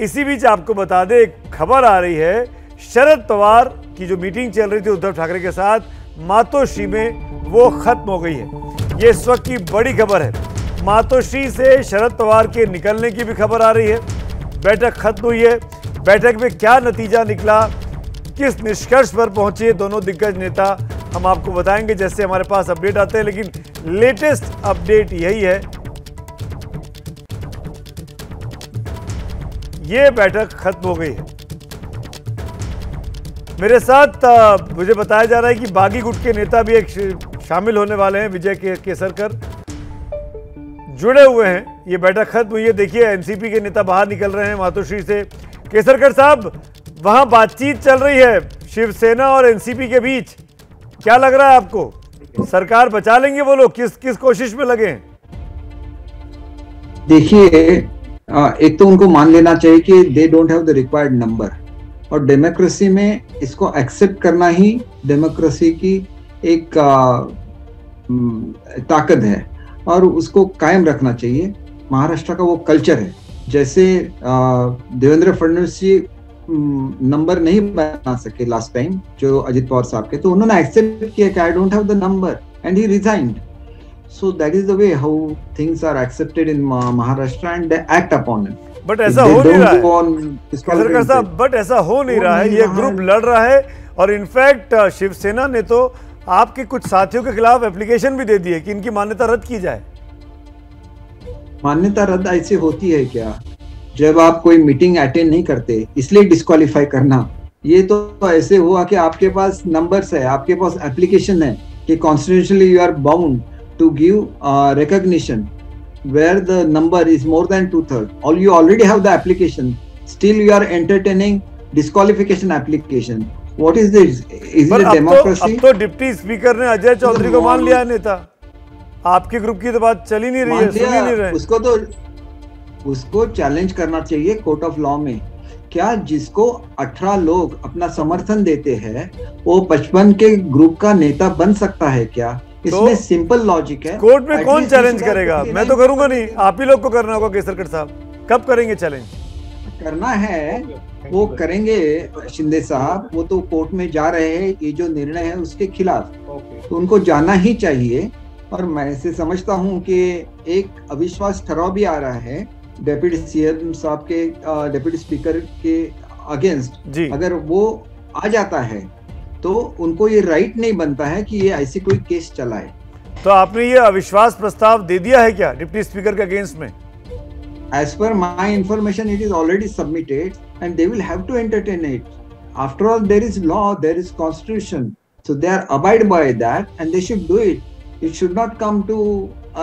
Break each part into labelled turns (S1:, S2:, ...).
S1: इसी बीच आपको बता दें, एक खबर आ रही है, शरद पवार की जो मीटिंग चल रही थी उद्धव ठाकरे के साथ मातोश्री में, वो खत्म हो गई है। ये इस वक्त की बड़ी खबर है। मातोश्री से शरद पवार के निकलने की भी खबर आ रही है। बैठक खत्म हुई है। बैठक में क्या नतीजा निकला, किस निष्कर्ष पर पहुंचे दोनों दिग्गज नेता, हम आपको बताएंगे जैसे हमारे पास अपडेट आते हैं। लेकिन लेटेस्ट अपडेट यही है, ये बैठक खत्म हो गई है। मेरे साथ मुझे बताया जा रहा है कि बागी गुट के नेता भी एक शामिल होने वाले हैं। विजय केसरकर जुड़े हुए हैं। ये बैठक खत्म हुई है। देखिए एनसीपी के नेता बाहर निकल रहे हैं मातोश्री से। केसरकर साहब, वहां बातचीत चल रही है शिवसेना और एनसीपी के बीच, क्या लग रहा है आपको? सरकार बचा लेंगे वो लोग? किस कोशिश में लगे हैं?
S2: देखिए, एक तो उनको मान लेना चाहिए कि they don't have the required number, और डेमोक्रेसी में इसको एक्सेप्ट करना ही डेमोक्रेसी की एक ताकत है और उसको कायम रखना चाहिए। महाराष्ट्र का वो कल्चर है। जैसे देवेंद्र फडणवीस जी नंबर नहीं बना सके लास्ट टाइम जो अजित पवार साहब के, तो उन्होंने एक्सेप्ट किया कि I don't have the number and he resigned. So that is the way how things are accepted in Maharashtra and they act upon it.
S1: But ऐसा हो नहीं रहा है बट ऐसा हो नहीं रहा है। ये ग्रुप लड़ रहा है और इनफैक्ट शिवसेना ने तो आपके कुछ साथियों के खिलाफ एप्लीकेशन भी दे दी है कि इनकी मान्यता रद्द की जाए।
S2: मान्यता रद्द ऐसे होती है क्या? जब आप कोई मीटिंग अटेंड नहीं करते इसलिए डिस्क्वालीफाई करना, ये तो ऐसे हुआ कि आपके पास नंबर्स है, आपके पास एप्लीकेशन है कि constitutionally you are bound to give recognition where the number is more than 2/3. You already have the application, still you are entertaining disqualification application. What is this? Is it a democracy?
S1: अब तो deputy speaker ने अजय चौधरी को मान लिया नेता। आपके group की तो बात चल ही नहीं रही है, सुन ही नहीं रहे।
S2: उसको चैलेंज करना चाहिए कोर्ट ऑफ लॉ में। क्या जिसको 18 लोग अपना समर्थन देते हैं वो 55 के ग्रुप का नेता बन सकता है क्या? इसमें सिंपल लॉजिक है।
S1: कोर्ट में कौन चैलेंज करेगा? मैं तो करूंगा नहीं, आप ही लोग को करना होगा। केसरकर साहब कब करेंगे चैलेंज?
S2: करना है वो करेंगे शिंदे साहब, वो तो कोर्ट में जा रहे हैं। ये जो निर्णय है उसके खिलाफ तो उनको जाना ही चाहिए। और मैं ऐसे समझता हूँ कि एक अविश्वास ठराव भी आ रहा है डेप्यूटी सीएम साहब के, डेप्यूटी स्पीकर के अगेंस्ट। अगर वो आ जाता है तो उनको ये राइट नहीं बनता है कि ये ऐसी कोई केस चलाए।
S1: तो आपने ये अविश्वास प्रस्ताव दे दिया है क्या डिप्टी स्पीकर के अगेंस्ट में?
S2: As per my information, it is already submitted and they will have to entertain it. After all, there is law, there is constitution, so they are abide by that and they should do it. It should not come to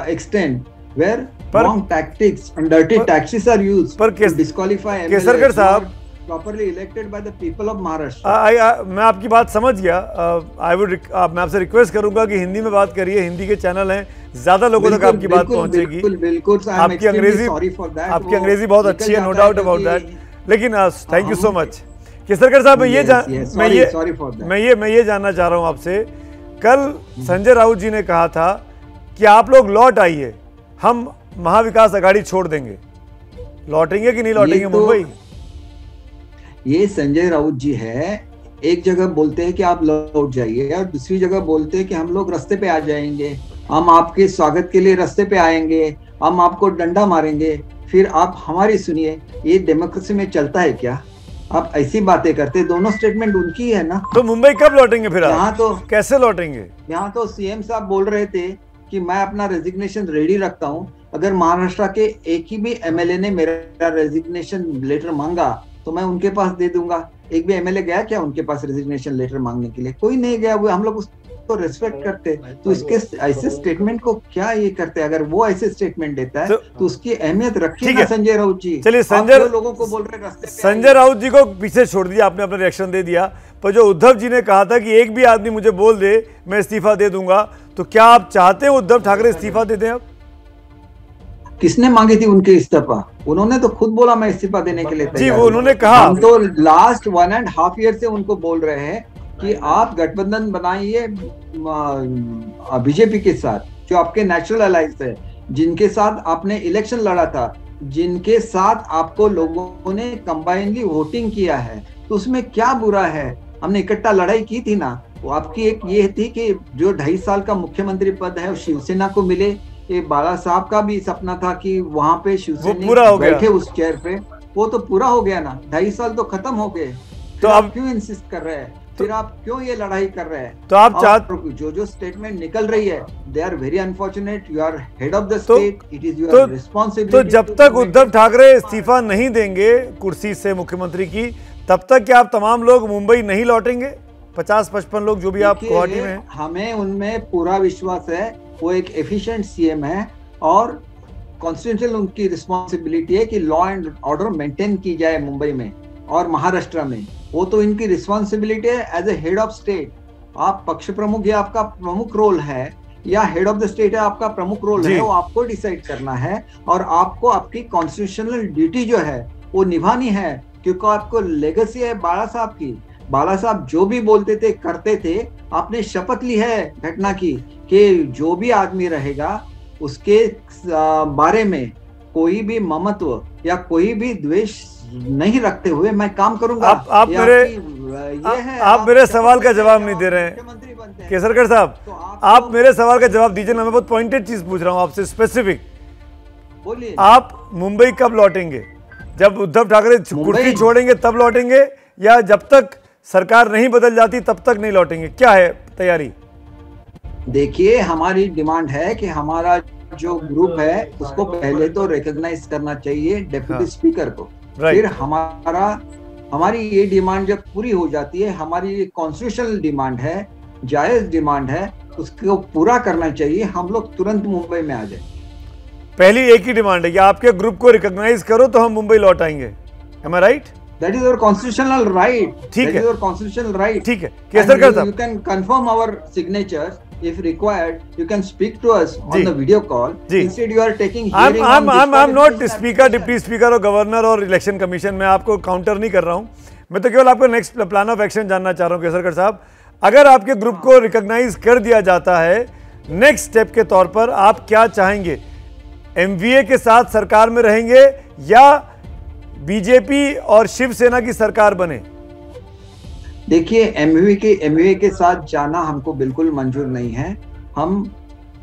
S2: extent where wrong tactics and dirty tactics are used to disqualify
S1: Kesarkar साहब
S2: properly elected by the people of Maharashtra.
S1: मैं आपकी बात समझ गया। मैं आपसे request करूंगा कि हिंदी में बात करिए। हिंदी के चैनल हैं, ज्यादा लोगों तक आपकी बात पहुंचेगी। आपकी अंग्रेजी बहुत अच्छी है, नो डाउट अबाउट दैट। लेकिन thank you so much Kesarkar साहब। मैं ये जानना चाह रहा हूँ आपसे, कल संजय राउत जी ने कहा था कि आप लोग लौट आइए, हम महाविकास आघाड़ी छोड़ देंगे। लौटेंगे कि नहीं लौटेंगे मुंबई?
S2: ये संजय राउत जी है। एक जगह बोलते हैं कि आप लौट जाइए और दूसरी जगह बोलते हैं कि हम लोग रास्ते पे आ जाएंगे, हम आपके स्वागत के लिए रास्ते पे आएंगे, हम आपको डंडा मारेंगे, फिर आप हमारी सुनिए। ये डेमोक्रेसी में चलता है क्या? आप ऐसी बातें करते, दोनों स्टेटमेंट उनकी है ना।
S1: तो मुंबई कब लौटेंगे फिर? यहाँ
S2: तो
S1: कैसे लौटेंगे?
S2: यहाँ तो सीएम साहब बोल रहे थे कि मैं अपना रेजिग्नेशन रेडी रखता हूँ। अगर महाराष्ट्र के एक ही भी एमएलए ने मेरा रेजिग्नेशन लेटर मांगा तो मैं उनके पास दे दूंगा। एक भी एमएलए गया क्या उनके पास रेजिग्नेशन लेटर मांगने के लिए? कोई नहीं गया। वो हम लोग उसको रेस्पेक्ट करते। तो इसके ऐसे स्टेटमेंट को क्या ये करते? अगर वो ऐसे स्टेटमेंट देता है तो उसकी अहमियत रखिए ना संजय राउत जी।
S1: चलिए, संजय
S2: लोगों को बोल रहे रास्ते,
S1: संजय राउत जी को पीछे छोड़ दिया आपने, अपना रिएक्शन दे दिया। पर जो उद्धव जी ने कहा था कि एक भी आदमी मुझे बोल दे मैं इस्तीफा दे दूंगा, तो क्या आप चाहते हैं उद्धव ठाकरे इस्तीफा दे दें? अब
S2: किसने मांगी थी उनके इस्तीफा? उन्होंने तो खुद बोला मैं इस्तीफा देने के लिए
S1: जी, वो उन्होंने कहा।
S2: हम तो लास्ट 1.5 ईयर से उनको बोल रहे हैं कि आप गठबंधन बनाइए बीजेपी के साथ, जो आपके नेचुरल अलाइज है, जिनके साथ आपने इलेक्शन लड़ा था। जिनके साथ आपको लोगों ने कंबाइनली वोटिंग किया है, तो उसमें क्या बुरा है? हमने इकट्ठा लड़ाई की थी ना। वो आपकी एक ये थी कि जो 2.5 साल का मुख्यमंत्री पद है वो शिवसेना को मिले। ये बाला साहब का भी सपना था कि वहां पे शिवसेना बैठे उस चेयर पे, वो तो पूरा हो गया ना। 2.5 साल तो खत्म हो गए। तो आप क्यों इंसिस्ट कर रहे हैं? फिर आप क्यों ये लड़ाई कर रहे हैं?
S1: तो आप
S2: जो स्टेटमेंट निकल रही है, they are very unfortunate. You are head of the state, it is your responsibility.
S1: तो जब तक उद्धव ठाकरे इस्तीफा नहीं देंगे कुर्सी से मुख्यमंत्री की, तब तक क्या आप तमाम लोग मुंबई नहीं लौटेंगे? 50-55 लोग जो भी आप गुवाहाटी में हैं।
S2: हमें उनमें पूरा विश्वास है। वो एक एफिशिएंट सीएम है और कॉन्स्टिट्यूशनल उनकी रिस्पॉन्सिबिलिटी है कि लॉ एंड ऑर्डर मेंटेन की जाए मुंबई में और महाराष्ट्र में। वो तो इनकी रिस्पॉन्सिबिलिटी है as a head of state. आप पक्ष प्रमुख, ये आपका प्रमुख रोल है, या हेड ऑफ द स्टेट है आपका प्रमुख रोल है, वो आपको डिसाइड करना है और आपको आपकी कॉन्स्टिट्यूशनल ड्यूटी जो है वो निभानी है, क्योंकि आपको लेगेसी है बाला साहब की। बाला साहब जो भी बोलते थे, करते थे। आपने शपथ ली है घटना की कि जो भी आदमी रहेगा उसके बारे में कोई भी ममत्व या कोई भी द्वेष नहीं रखते हुए मैं काम करूंगा।
S1: आप मेरे सवाल का जवाब नहीं दे रहे हैं केसरकर साहब। आप मेरे सवाल का जवाब दीजिए ना। मैं बहुत पॉइंटेड चीज पूछ रहा हूं आपसे, स्पेसिफिक।
S2: बोलिए।
S1: आप मुंबई कब लौटेंगे? जब उद्धव ठाकरे कुर्सी छोड़ेंगे तब लौटेंगे, या जब तक सरकार नहीं बदल जाती तब तक नहीं लौटेंगे? क्या है तैयारी?
S2: देखिए, हमारी डिमांड है कि हमारा जो ग्रुप है उसको पहले तो रिकॉग्नाइज करना चाहिए डिप्टी स्पीकर को। फिर हमारी ये डिमांड जब पूरी हो जाती है, हमारी ये कॉन्स्टिट्यूशनल डिमांड है, जायज डिमांड है, उसको पूरा करना चाहिए। हम लोग तुरंत मुंबई में आ जाए।
S1: पहली एक ही डिमांड है कि आपके ग्रुप को रिकॉग्नाइज करो तो हम मुंबई लौट आएंगे। Am I right?
S2: That is your constitutional right.
S1: ठीक है।
S2: That is your constitutional right.
S1: ठीक है केसरकर साहब।
S2: You can confirm our signatures if required. You can speak to us on the video call. Instead you are taking hearing.
S1: I'm not speaker, deputy speaker और governor और election commission में आपको counter नहीं कर रहा हूँ। मैं तो केवल आपको नेक्स्ट प्लान ऑफ एक्शन जानना चाह रहा हूँ केसरकर साहब। अगर आपके ग्रुप को रिकॉग्नाइज कर दिया जाता है, नेक्स्ट स्टेप के तौर पर आप क्या चाहेंगे? एमवीए के साथ सरकार में रहेंगे या बीजेपी और शिवसेना की सरकार बने?
S2: देखिए, एमवीए के साथ जाना हमको बिल्कुल मंजूर नहीं है। हम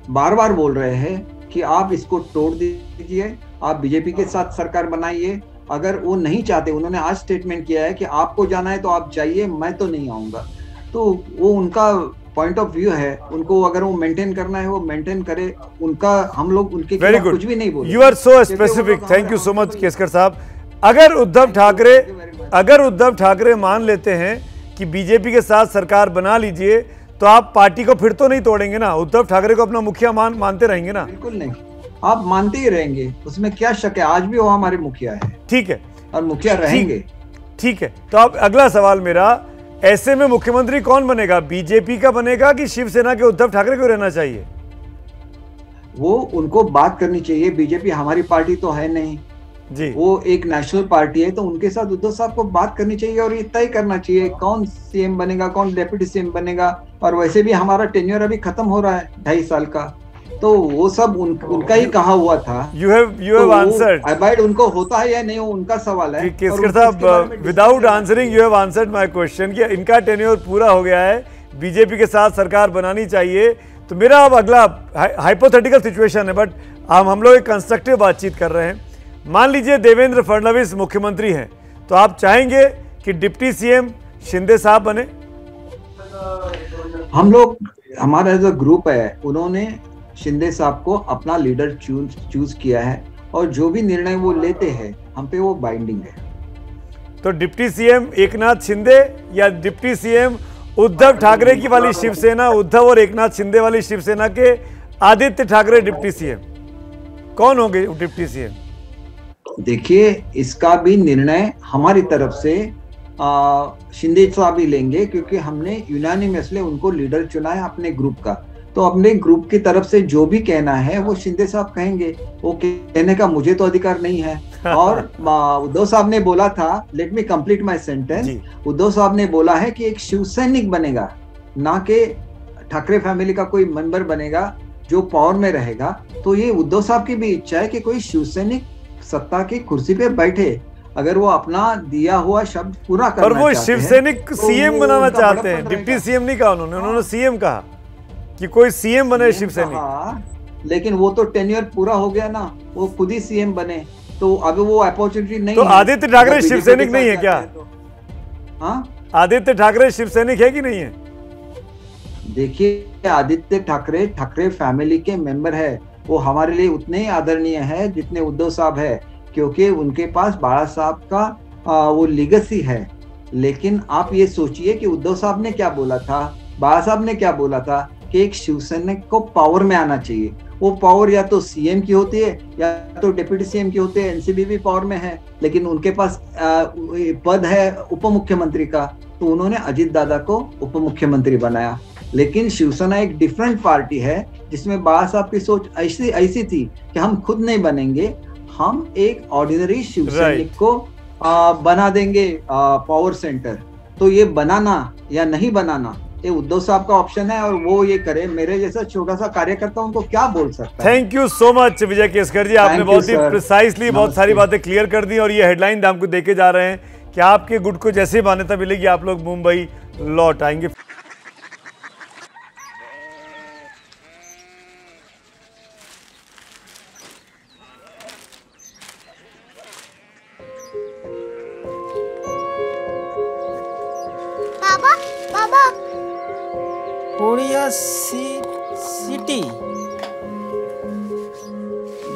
S2: बार बार बोल रहे हैं कि आप इसको तोड़ दीजिए, आप बीजेपी के साथ सरकार बनाइए। अगर वो नहीं चाहते, उन्होंने आज स्टेटमेंट किया है कि आपको जाना है तो आप जाइए, मैं तो नहीं आऊंगा। तो वो उनका पॉइंट ऑफ व्यू है, उनको अगर वो मेंटेन करना है वो मेंटेन करे। उनका, हम लोग उनके खिलाफ कुछ भी नहीं बोले।
S1: You are so specific. Thank you so much Keskar साहब। अगर उद्धव ठाकरे मान लेते हैं कि बीजेपी के साथ सरकार बना लीजिए, तो आप पार्टी को फिर तो नहीं तोड़ेंगे ना? उद्धव ठाकरे को अपना मुखिया मानते रहेंगे ना?
S2: बिल्कुल नहीं, आप मानते ही रहेंगे, उसमें क्या शक है। आज भी वो हमारे मुखिया है।
S1: ठीक है,
S2: और मुखिया रहेंगे।
S1: ठीक है। तो अब अगला सवाल मेरा, ऐसे में मुख्यमंत्री कौन बनेगा? बीजेपी का बनेगा कि शिवसेना के उद्धव ठाकरे को रहना चाहिए?
S2: वो उनको बात करनी चाहिए। बीजेपी हमारी पार्टी तो है नहीं
S1: जी,
S2: वो एक नेशनल पार्टी है, तो उनके साथ उद्धव साहब को बात करनी चाहिए और ये तय करना चाहिए कौन सीएम बनेगा, कौन डेप्यूटी सीएम बनेगा। और वैसे भी हमारा टेन्योर अभी खत्म हो रहा है 2.5 साल का, तो वो सब उनका ही कहा हुआ था।
S1: You have answered.
S2: अबाइड उनको होता है या नहीं, वो उनका सवाल है।
S1: केसकर साहब, without answering you have answered my question कि इनका टेन्योर पूरा हो गया है, बीजेपी के साथ सरकार बनानी चाहिए। तो मेरा अब अगला हाइपोथेटिकल सिचुएशन है, बट हम लोग एक कंस्ट्रक्टिव बातचीत कर रहे हैं। मान लीजिए देवेंद्र फडणवीस मुख्यमंत्री हैं, तो आप चाहेंगे कि डिप्टी सीएम शिंदे साहब बने?
S2: हम लोग, हमारा जो ग्रुप है, उन्होंने शिंदे साहब को अपना लीडर चूज किया है और जो भी निर्णय वो लेते हैं हम पे वो बाइंडिंग है।
S1: तो डिप्टी सीएम एकनाथ शिंदे या डिप्टी सीएम उद्धव ठाकरे की वाली शिवसेना, उद्धव और एकनाथ शिंदे वाली शिवसेना के आदित्य ठाकरे डिप्टी सीएम, कौन होंगे डिप्टी सीएम?
S2: देखिए, इसका भी निर्णय हमारी तरफ से शिंदे साहब ही लेंगे, क्योंकि हमने यूनानिमसली उनको लीडर चुना है अपने ग्रुप का। तो अपने ग्रुप की तरफ से जो भी कहना है वो शिंदे साहब कहेंगे, वो कहने का मुझे तो अधिकार नहीं है। और उद्धव साहब ने बोला था, let me complete my sentence, Uddhav साहब ने बोला है कि एक शिवसैनिक बनेगा, ना कि ठाकरे फैमिली का कोई मेंबर बनेगा जो पावर में रहेगा। तो ये उद्धव साहब की भी इच्छा है कि कोई शिवसैनिक सत्ता की कुर्सी पे बैठे, अगर वो अपना दिया हुआ शब्द पूरा करना
S1: पर वो
S2: चाहते हैं,
S1: शिवसैनिक
S2: तो
S1: सीएम
S2: वो
S1: बनाना
S2: उनका
S1: चाहते हैं।
S2: बड़प्पन
S1: डिप्टी
S2: रहेगा।
S1: सीएम नहीं कहा उन्होंने सीएम कहा कि कोई सीएम बने शिवसैनिक।
S2: कहा, लेकिन वो तो टेन्योर पूरा हो गया ना, वो खुद ही सीएम बने, तो अब वो अपॉर्चुनिटी नहीं
S1: तो
S2: है।
S1: आदित्य ठाकरे
S2: अगर बीजेपी
S1: शिवसैनिक
S2: के
S1: नहीं है
S2: साथ
S1: क्या?
S2: जाते हैं तो। हाँ,
S1: आदित्य ठाकरे शिवसैनिक है कि नहीं है?
S2: देखिए, आदित्य ठाकरे ठाकरे फैमिली के मेंबर है। वो हमारे लिए उतने ही आदरणीय है जितने उद्धव साहब है, क्योंकि उनके पास बाला साहब का वो लीगेसी है। लेकिन आप ये सोचिए कि उद्धव साहब ने क्या बोला था, बाला साहब ने क्या बोला था कि एक शिवसैनिक को पावर में आना चाहिए। वो पावर या तो सीएम की होती है या तो डिप्टी सीएम की होती है। एनसीबी भी पावर में है, लेकिन उनके पास पद है उप मुख्यमंत्री का, तो उन्होंने अजित दादा को उप मुख्यमंत्री बनाया। लेकिन शिवसेना एक डिफरेंट पार्टी है जिसमें बाला साहब की सोच ऐसी थी कि हम खुद नहीं बनेंगे, हम एक ऑर्डिनरी शिवसैनिक को बना देंगे पावर सेंटर। तो ये बनाना या नहीं बनाना ये उद्धव साहब का ऑप्शन है, और वो ये करे। मेरे जैसा छोटा सा कार्यकर्ता उनको क्या बोल सकता है।
S1: थैंक यू सो मच विजय केसकर जी, आपने बहुत ही प्रिसाइसली बहुत सारी बातें क्लियर कर दी। और ये हेडलाइन हमको देके जा रहे हैं कि आपके गुट को जैसे मान्यता मिलेगी आप लोग मुंबई लौट आएंगे।
S3: कोरिया सिटी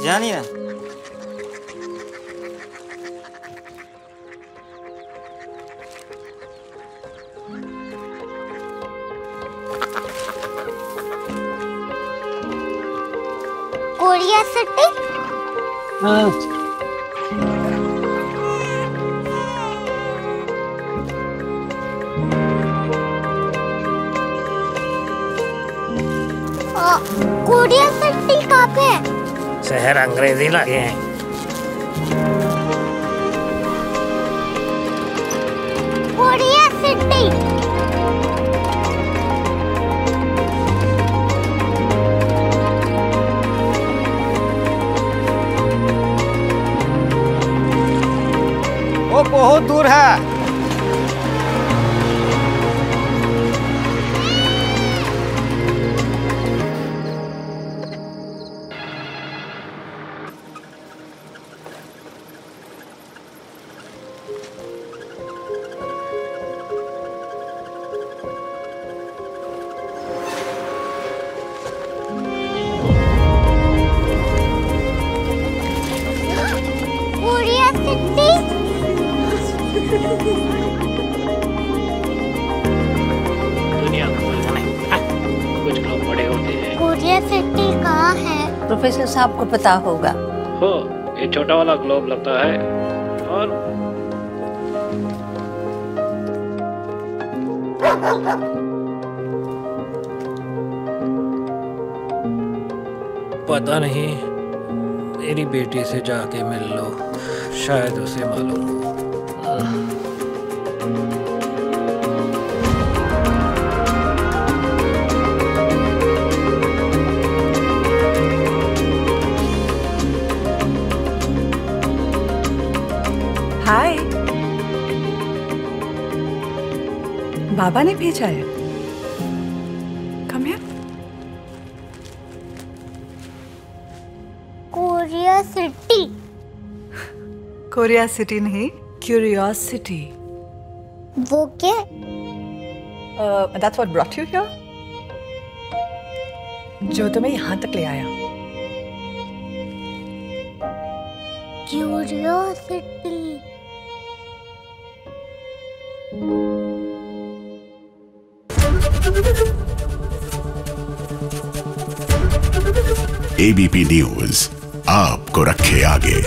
S3: जानी ना?
S4: Korea city?
S3: हाँ।
S4: कोरिया सिटी कहाँ पे है?
S3: शहर अंग्रेजी लगे हैं।
S4: Korea city.
S3: वो बहुत दूर है।
S5: दुनिया को कुछ लोग बड़े होते हैं।
S4: कोरिया सिटी कहाँ है?
S6: प्रोफेसर साहब को पता होगा।
S5: हो, ये छोटा वाला ग्लोब लगता है और
S7: पता नहीं, मेरी बेटी से जाके मिल लो, शायद उसे मालूम हो।
S8: हाय, बाबा ने भेजा है। Come here.
S4: Korea city.
S8: Korea city नहीं, क्यूरियोसिटी।
S4: वो क्या?
S8: That's what brought you here? जो तुम्हें यहाँ तक ले आया।
S4: क्यूरियोसिटी।
S9: ABP न्यूज आपको रखे आगे।